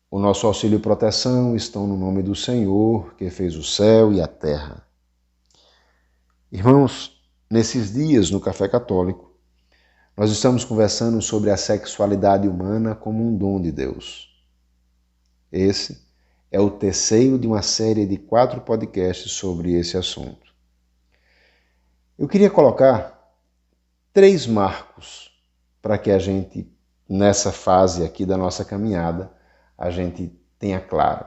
O nosso auxílio e proteção estão no nome do Senhor, que fez o céu e a terra. Irmãos, nesses dias no Café Católico, nós estamos conversando sobre a sexualidade humana como um dom de Deus. Esse é o terceiro de uma série de 4 podcasts sobre esse assunto. Eu queria colocar 3 marcos para que a gente, nessa fase aqui da nossa caminhada, a gente tenha claro.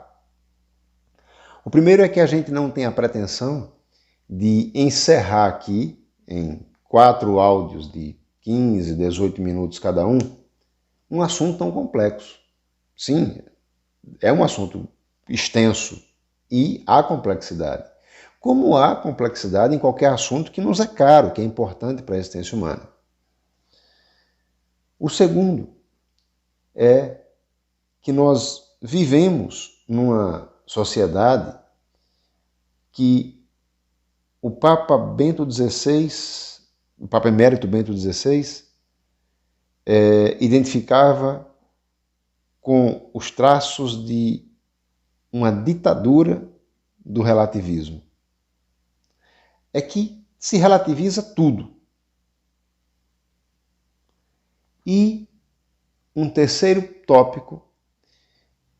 O primeiro é que a gente não tem a pretensão de encerrar aqui, em 4 áudios de 15, 18 minutos cada um assunto tão complexo. Sim, é um assunto extenso e há complexidade. Como há complexidade em qualquer assunto que nos é caro, que é importante para a existência humana. O segundo é que nós vivemos numa sociedade que o Papa Bento XVI, o Papa Emérito Bento XVI, identificava com os traços de uma ditadura do relativismo. É que se relativiza tudo. E um terceiro tópico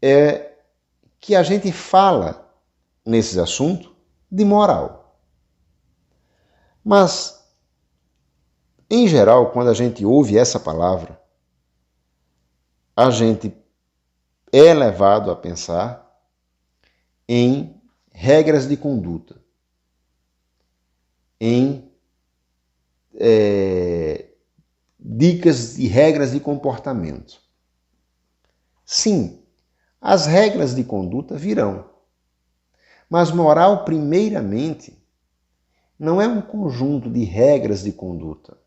é que a gente fala nesses assuntos de moral. Mas, em geral, quando a gente ouve essa palavra, a gente é levado a pensar em regras de conduta, em dicas e regras de comportamento. Sim, as regras de conduta virão, mas moral, primeiramente, não é um conjunto de regras de conduta.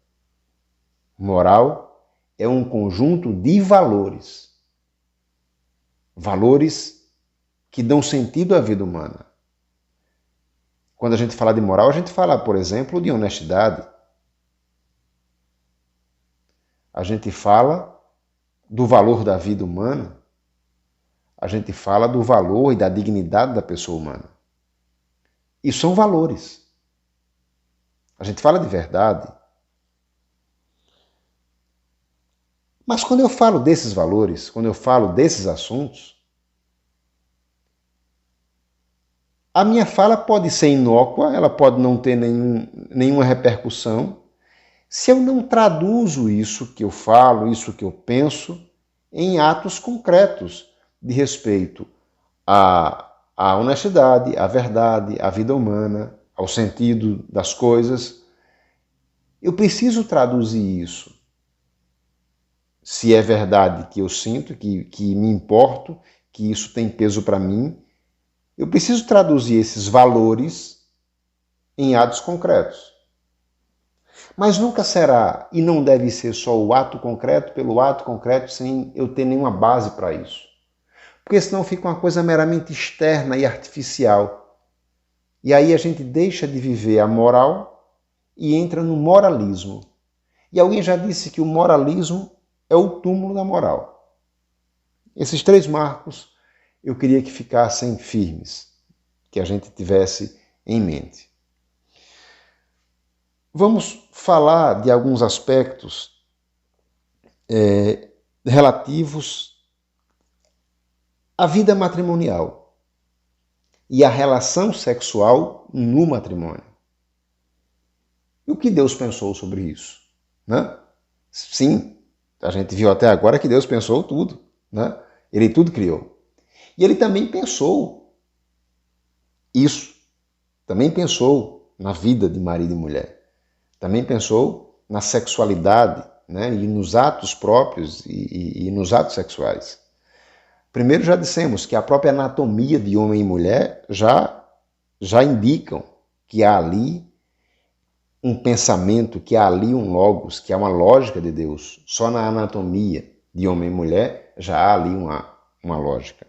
Moral é um conjunto de valores. Valores que dão sentido à vida humana. Quando a gente fala de moral, a gente fala, por exemplo, de honestidade. A gente fala do valor da vida humana. A gente fala do valor e da dignidade da pessoa humana. Isso são valores. A gente fala de verdade. Mas quando eu falo desses valores, quando eu falo desses assuntos, a minha fala pode ser inócua, ela pode não ter nenhuma repercussão, se eu não traduzo isso que eu falo, isso que eu penso, em atos concretos de respeito à honestidade, à verdade, à vida humana, ao sentido das coisas. Eu preciso traduzir isso. Se é verdade que eu sinto, que me importo, que isso tem peso para mim, eu preciso traduzir esses valores em atos concretos. Mas nunca será e não deve ser só o ato concreto pelo ato concreto sem eu ter nenhuma base para isso. Porque senão fica uma coisa meramente externa e artificial. E aí a gente deixa de viver a moral e entra no moralismo. E alguém já disse que o moralismo é o túmulo da moral. Esses 3 marcos eu queria que ficassem firmes, que a gente tivesse em mente. Vamos falar de alguns aspectos relativos à vida matrimonial e à relação sexual no matrimônio. E o que Deus pensou sobre isso? Né? Sim, a gente viu até agora que Deus pensou tudo. Né? Ele tudo criou. E ele também pensou isso. Também pensou na vida de marido e mulher. Também pensou na sexualidade, né? E nos atos próprios e nos atos sexuais. Primeiro já dissemos que a própria anatomia de homem e mulher já indicam que há ali um pensamento, que há ali um logos, que há uma lógica de Deus. Só na anatomia de homem e mulher já há ali uma lógica.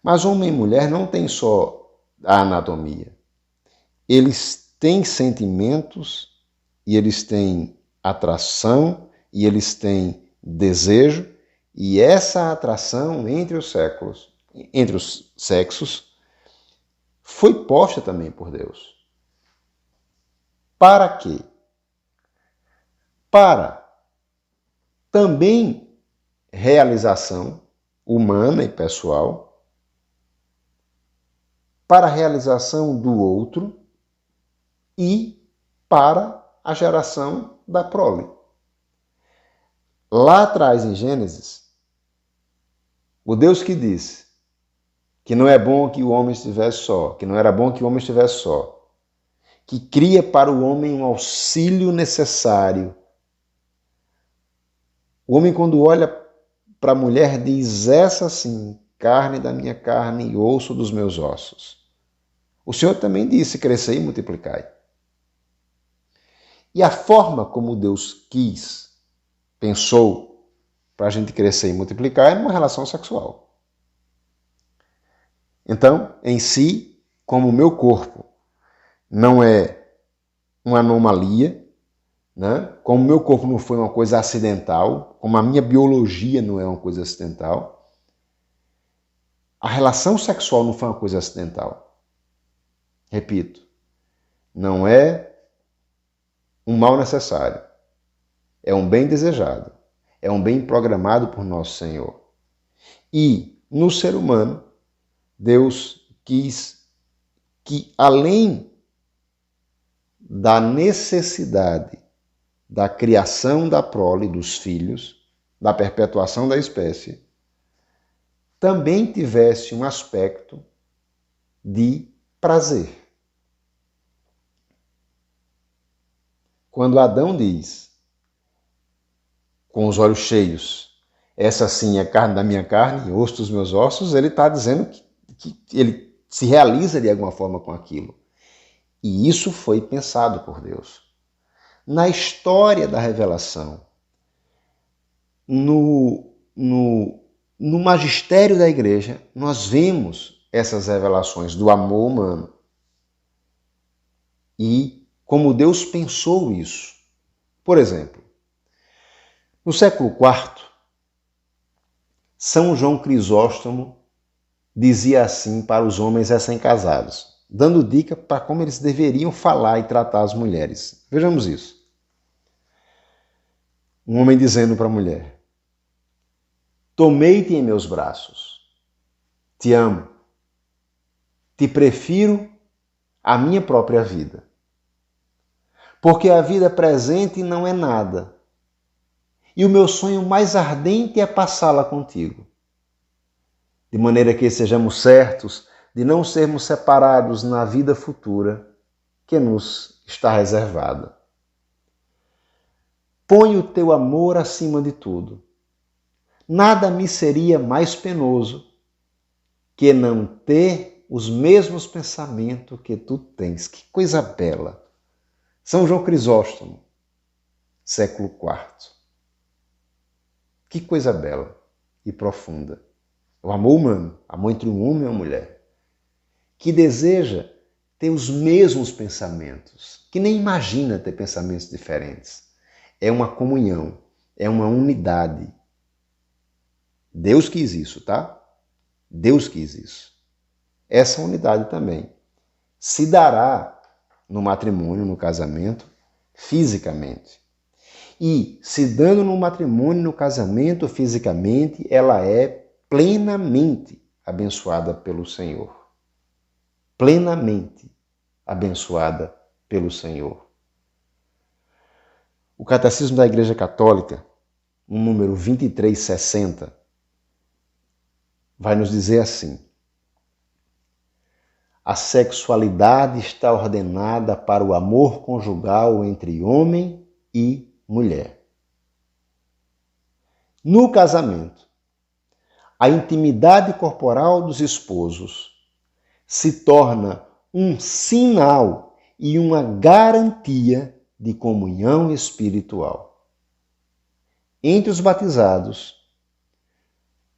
Mas homem e mulher não têm só a anatomia. Eles têm sentimentos e eles têm atração e eles têm desejo E essa atração entre os sexos, foi posta também por Deus. Para quê? Para também realização humana e pessoal, para a realização do outro e para a geração da prole. Lá atrás, em Gênesis, o Deus que disse que não é bom que o homem estivesse só, que não era bom que o homem estivesse só, que cria para o homem um auxílio necessário. O homem, quando olha para a mulher, diz: essa sim, carne da minha carne e osso dos meus ossos. O Senhor também disse: crescei e multiplicai. E a forma como Deus quis, pensou, para a gente crescer e multiplicar é numa relação sexual. Então, em si, como o meu corpo não é uma anomalia, né? Como o meu corpo não foi uma coisa acidental, como a minha biologia não é uma coisa acidental, a relação sexual não foi uma coisa acidental. Repito, não é um mal necessário, é um bem desejado, é um bem programado por nosso Senhor. E no ser humano, Deus quis que, além da necessidade da criação da prole, dos filhos, da perpetuação da espécie, também tivesse um aspecto de prazer. Quando Adão diz, com os olhos cheios, essa sim é carne da minha carne e osso dos meus ossos, ele está dizendo que ele se realiza de alguma forma com aquilo. E isso foi pensado por Deus. Na história da revelação, no magistério da igreja, nós vemos essas revelações do amor humano. E como Deus pensou isso. Por exemplo, no século IV, São João Crisóstomo dizia assim para os homens recém-casados, dando dica para como eles deveriam falar e tratar as mulheres. Vejamos isso. Um homem dizendo para a mulher: tomei-te em meus braços, te amo, te prefiro à minha própria vida. Porque a vida presente não é nada, e o meu sonho mais ardente é passá-la contigo. De maneira que sejamos certos de não sermos separados na vida futura que nos está reservada. Põe o teu amor acima de tudo. Nada me seria mais penoso que não ter os mesmos pensamentos que tu tens. Que coisa bela! São João Crisóstomo, século IV. Que coisa bela e profunda. O amor humano, amor entre um homem e uma mulher, que deseja ter os mesmos pensamentos, que nem imagina ter pensamentos diferentes. É uma comunhão, é uma unidade. Deus quis isso, tá? Deus quis isso. Essa unidade também se dará no matrimônio, no casamento, fisicamente. E, se dando no matrimônio, no casamento, fisicamente, ela é plenamente abençoada pelo Senhor. Plenamente abençoada pelo Senhor. O Catecismo da Igreja Católica, no número 2360, vai nos dizer assim: a sexualidade está ordenada para o amor conjugal entre homem e mulher. No casamento, a intimidade corporal dos esposos se torna um sinal e uma garantia de comunhão espiritual. Entre os batizados,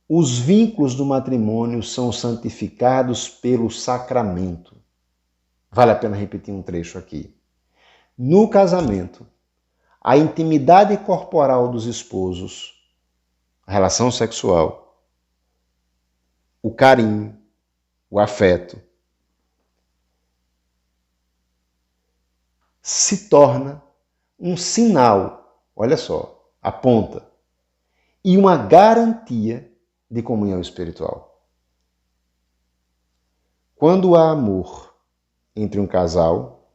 os vínculos do matrimônio são santificados pelo sacramento. Vale a pena repetir um trecho aqui. No casamento, a intimidade corporal dos esposos, a relação sexual, o carinho, o afeto, se torna um sinal, olha só, aponta, e uma garantia de comunhão espiritual. Quando há amor entre um casal,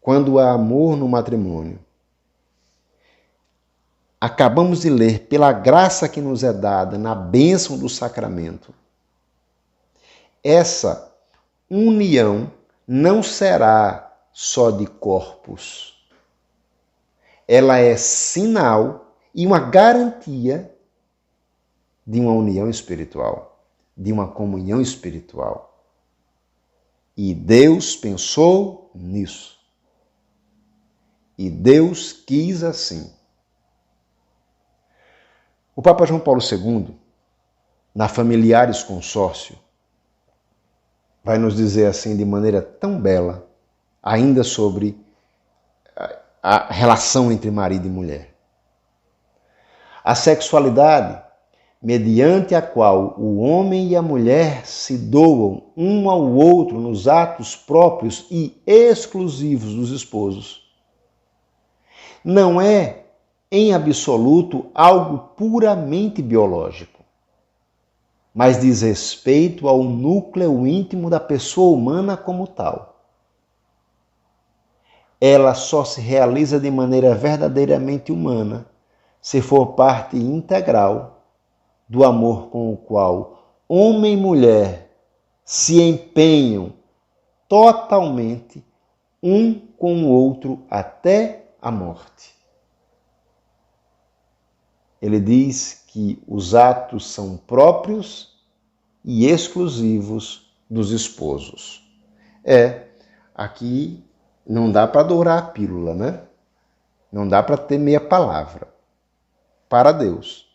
quando há amor no matrimônio, acabamos de ler, pela graça que nos é dada na bênção do sacramento, essa união não será só de corpos. Ela é sinal e uma garantia de uma união espiritual, de uma comunhão espiritual. E Deus pensou nisso. E Deus quis assim. O Papa João Paulo II, na Familiares Consórcio, vai nos dizer assim de maneira tão bela, ainda sobre a relação entre marido e mulher. A sexualidade, mediante a qual o homem e a mulher se doam um ao outro nos atos próprios e exclusivos dos esposos, não é, em absoluto, algo puramente biológico, mas diz respeito ao núcleo íntimo da pessoa humana como tal. Ela só se realiza de maneira verdadeiramente humana se for parte integral do amor com o qual homem e mulher se empenham totalmente um com o outro até a morte. Ele diz que os atos são próprios e exclusivos dos esposos. Aqui não dá para dourar a pílula, né? Não dá para ter meia palavra. Para Deus.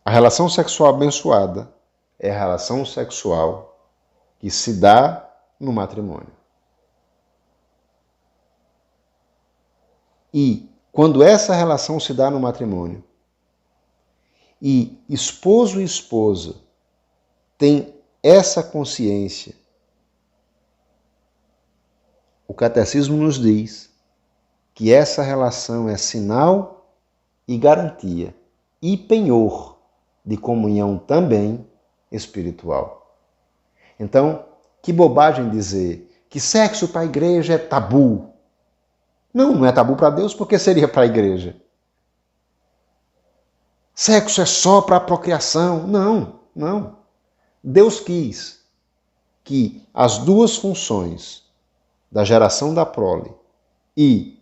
A relação sexual abençoada é a relação sexual que se dá no matrimônio. E quando essa relação se dá no matrimônio e esposo e esposa têm essa consciência, o catecismo nos diz que essa relação é sinal e garantia e penhor de comunhão também espiritual. Então, que bobagem dizer que sexo para a igreja é tabu. Não é tabu para Deus, porque seria para a igreja. Sexo é só para a procriação. Não. Deus quis que as duas funções da geração da prole e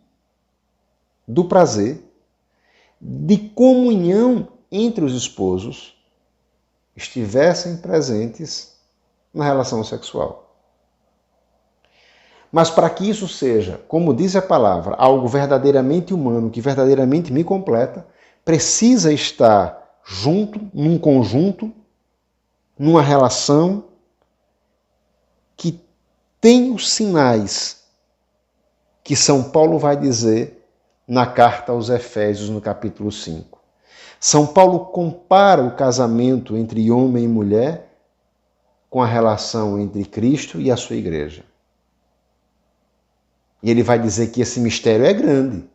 do prazer, de comunhão entre os esposos, estivessem presentes na relação sexual. Mas para que isso seja, como diz a palavra, algo verdadeiramente humano, que verdadeiramente me completa, precisa estar junto, num conjunto, numa relação que tem os sinais que São Paulo vai dizer na carta aos Efésios, no capítulo 5. São Paulo compara o casamento entre homem e mulher com a relação entre Cristo e a sua igreja. E ele vai dizer que esse mistério é grande.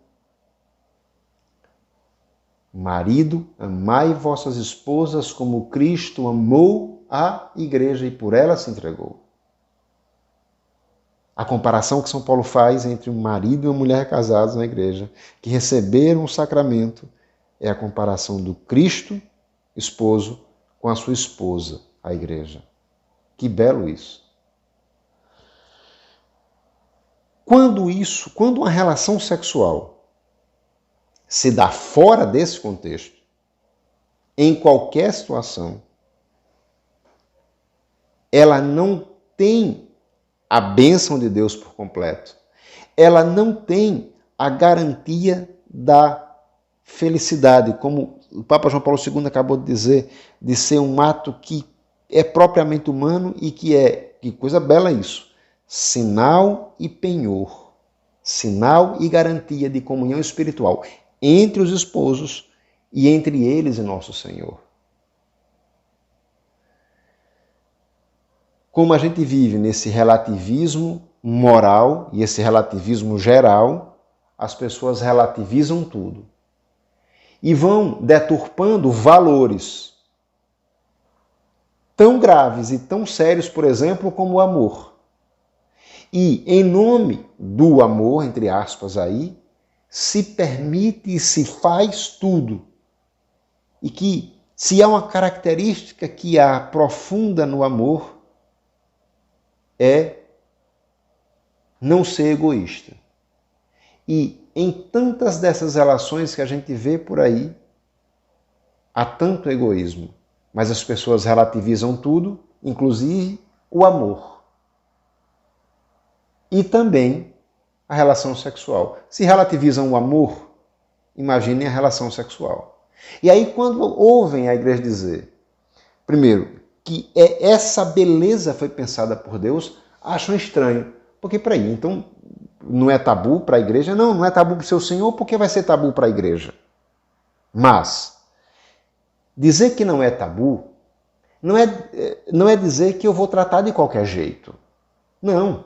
Marido, amai vossas esposas como Cristo amou a igreja e por ela se entregou. A comparação que São Paulo faz entre um marido e uma mulher casados na igreja, que receberam o sacramento, é a comparação do Cristo, esposo, com a sua esposa, a igreja. Que belo isso! Quando uma relação sexual se dá fora desse contexto, em qualquer situação, ela não tem a bênção de Deus por completo. Ela não tem a garantia da felicidade, como o Papa João Paulo II acabou de dizer, de ser um ato que é propriamente humano e que coisa bela isso, sinal e penhor, sinal e garantia de comunhão espiritual entre os esposos e entre eles e nosso Senhor. Como a gente vive nesse relativismo moral e esse relativismo geral, as pessoas relativizam tudo e vão deturpando valores tão graves e tão sérios, por exemplo, como o amor. E, em nome do amor, entre aspas aí, se permite e se faz tudo. E que, se há uma característica que há profunda no amor, é não ser egoísta. E em tantas dessas relações que a gente vê por aí, há tanto egoísmo. Mas as pessoas relativizam tudo, inclusive o amor. E também a relação sexual. Se relativizam o amor, imaginem a relação sexual. E aí, quando ouvem a igreja dizer, primeiro, que essa beleza foi pensada por Deus, acham estranho. Porque, peraí, então não é tabu para a igreja? Não, não é tabu para o seu Senhor, porque vai ser tabu para a igreja. Mas, dizer que não é tabu, não é dizer que eu vou tratar de qualquer jeito. Não,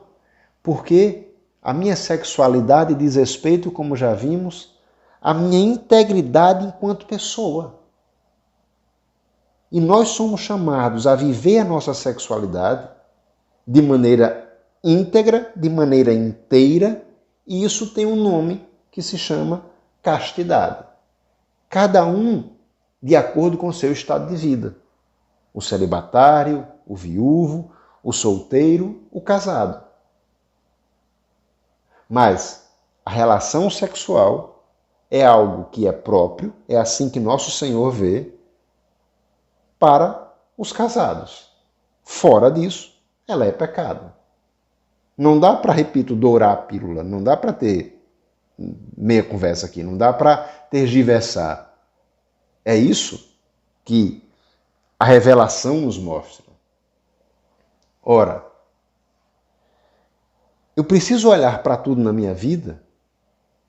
porque a minha sexualidade diz respeito, como já vimos, à minha integridade enquanto pessoa. E nós somos chamados a viver a nossa sexualidade de maneira íntegra, de maneira inteira, e isso tem um nome que se chama castidade. Cada um de acordo com o seu estado de vida. O celibatário, o viúvo, o solteiro, o casado. Mas a relação sexual é algo que é próprio, é assim que nosso Senhor vê, para os casados. Fora disso, ela é pecado. Não dá para, repito, dourar a pílula, não dá para ter meia conversa aqui, não dá para tergiversar. É isso que a revelação nos mostra. Ora, eu preciso olhar para tudo na minha vida,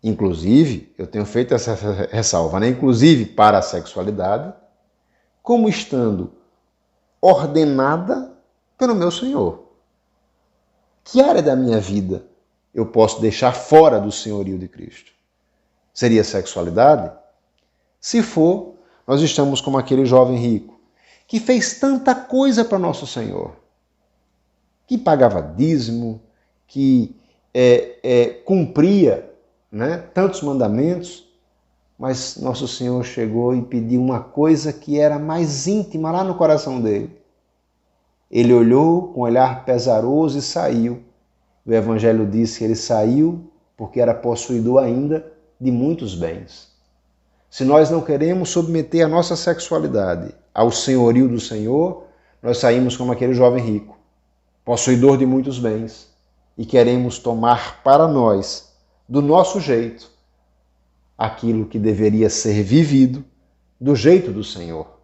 inclusive, eu tenho feito essa ressalva, né? Inclusive para a sexualidade, como estando ordenada pelo meu Senhor. Que área da minha vida eu posso deixar fora do senhorio de Cristo? Seria a sexualidade? Se for, nós estamos como aquele jovem rico, que fez tanta coisa para nosso Senhor, que pagava dízimo, que cumpria, né, tantos mandamentos, mas nosso Senhor chegou e pediu uma coisa que era mais íntima lá no coração dele. Ele olhou com um olhar pesaroso e saiu. O Evangelho diz que ele saiu porque era possuidor ainda de muitos bens. Se nós não queremos submeter a nossa sexualidade ao senhorio do Senhor, nós saímos como aquele jovem rico, possuidor de muitos bens, e queremos tomar para nós, do nosso jeito, aquilo que deveria ser vivido do jeito do Senhor.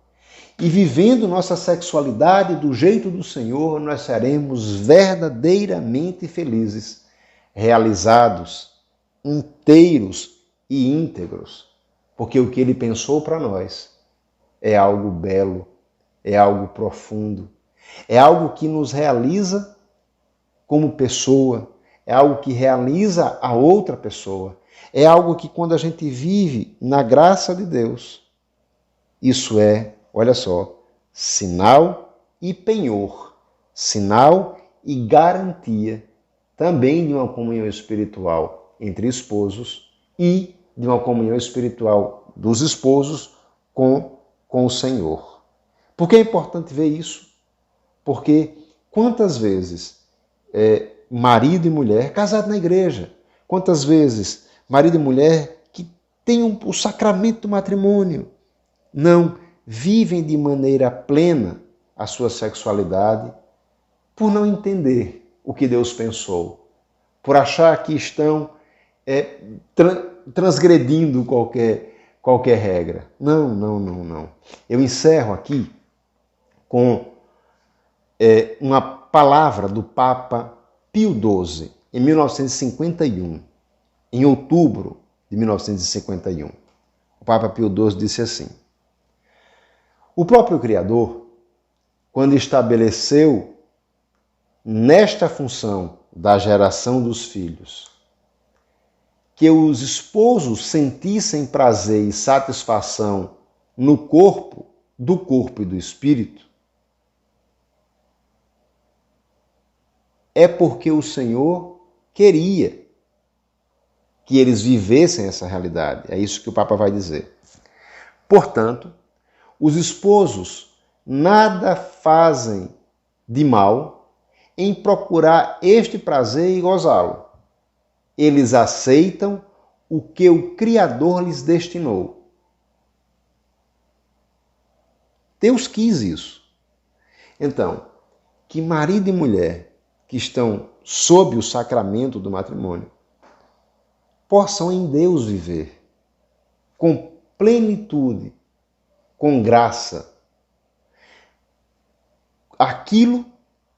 E vivendo nossa sexualidade do jeito do Senhor, nós seremos verdadeiramente felizes, realizados, inteiros e íntegros, porque o que Ele pensou para nós é algo belo, é algo profundo, é algo que nos realiza como pessoa, é algo que realiza a outra pessoa, é algo que quando a gente vive na graça de Deus, isso é, olha só, sinal e penhor, sinal e garantia também de uma comunhão espiritual entre esposos e de uma comunhão espiritual dos esposos com o Senhor. Por que é importante ver isso? Porque quantas vezes marido e mulher casados na igreja, quantas vezes marido e mulher que têm o sacramento do matrimônio, não vivem de maneira plena a sua sexualidade por não entender o que Deus pensou, por achar que estão transgredindo qualquer regra. Não. Eu encerro aqui com uma palavra do Papa Pio XII, em 1951, em outubro de 1951. o Papa Pio XII disse assim: o próprio Criador, quando estabeleceu nesta função da geração dos filhos, que os esposos sentissem prazer e satisfação no corpo, do corpo e do espírito, é porque o Senhor queria que eles vivessem essa realidade. É isso que o Papa vai dizer. Portanto, os esposos nada fazem de mal em procurar este prazer e gozá-lo. Eles aceitam o que o Criador lhes destinou. Deus quis isso. Então, que marido e mulher que estão sob o sacramento do matrimônio possam em Deus viver com plenitude, com graça, aquilo,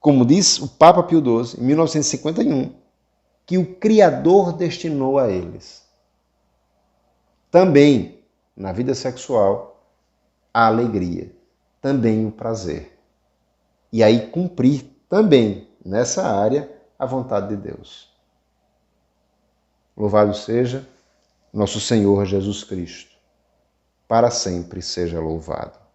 como diz o Papa Pio XII, em 1951, que o Criador destinou a eles. Também, na vida sexual, a alegria, também o prazer. E aí cumprir também, nessa área, a vontade de Deus. Louvado seja nosso Senhor Jesus Cristo. Para sempre seja louvado.